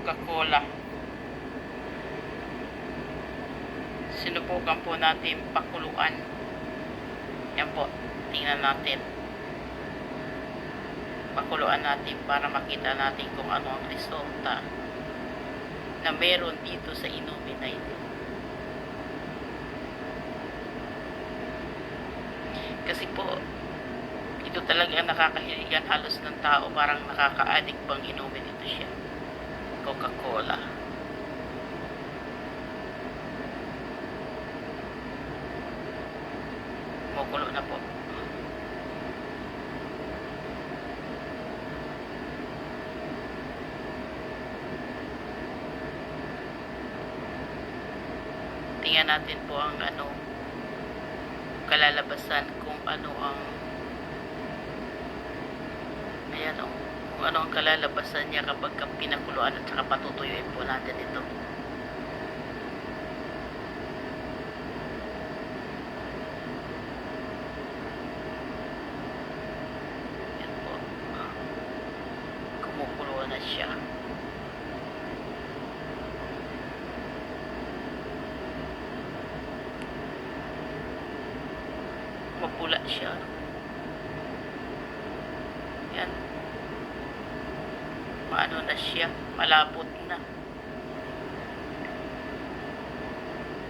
Coca-Cola. Sinubukan po natin pakuluan. Yan po, tingnan natin. Pakuluan natin para makita natin kung ano ang resulta na meron dito sa inumin na ito. Kasi po, ito talaga nakakahiligan halos ng tao, parang nakaka-addict bang inumin ito siya. Coca-Cola. Kumukulo na po. Tingnan natin po ang kalalabasan kung ano ang kung ano ang kalalabasan niya kapag pinakuluan at saka patutuyuin po natin ito. Yan po. Kumukulo na siya. Mapula siya. Yan. Maano na siya. Malapot na.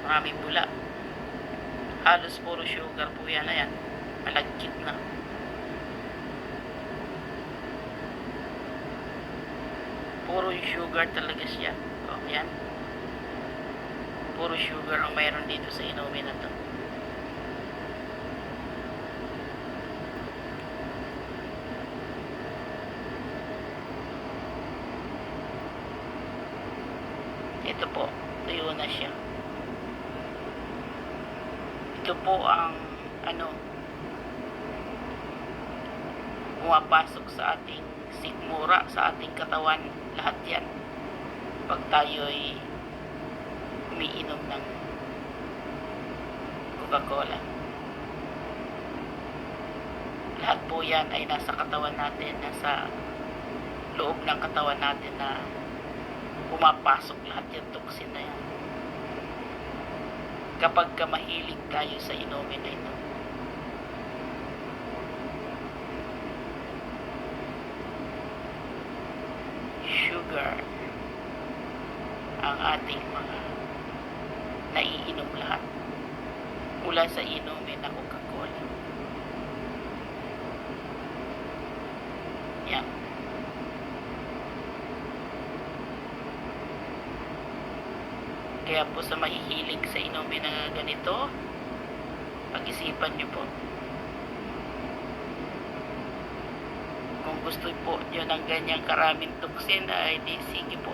Maraming pula. Halos puro sugar po yan. Ayan. Malagkit na. Puro sugar talaga siya. O, yan. Puro sugar ang mayroon dito sa inumin na to. Ito po, tuyo na siya. Ito po ang pumapasok sa ating sikmura, sa ating katawan, lahat yan. Pag tayo'y umiinom ng Coca-Cola. Lahat po yan ay nasa katawan natin, nasa loob ng katawan natin na pumapasok lahat yung toxin na yan. Kapag mahilig tayo sa inumin na ito. Sugar ang ating mga naiinom lahat mula sa inumin na Coca-Cola. Yan. Kaya po sa mahihilig sa inumin na ganito, pag-isipan nyo po. Kung gusto po nyo ng ganyang karaming toxin, ay di sige po.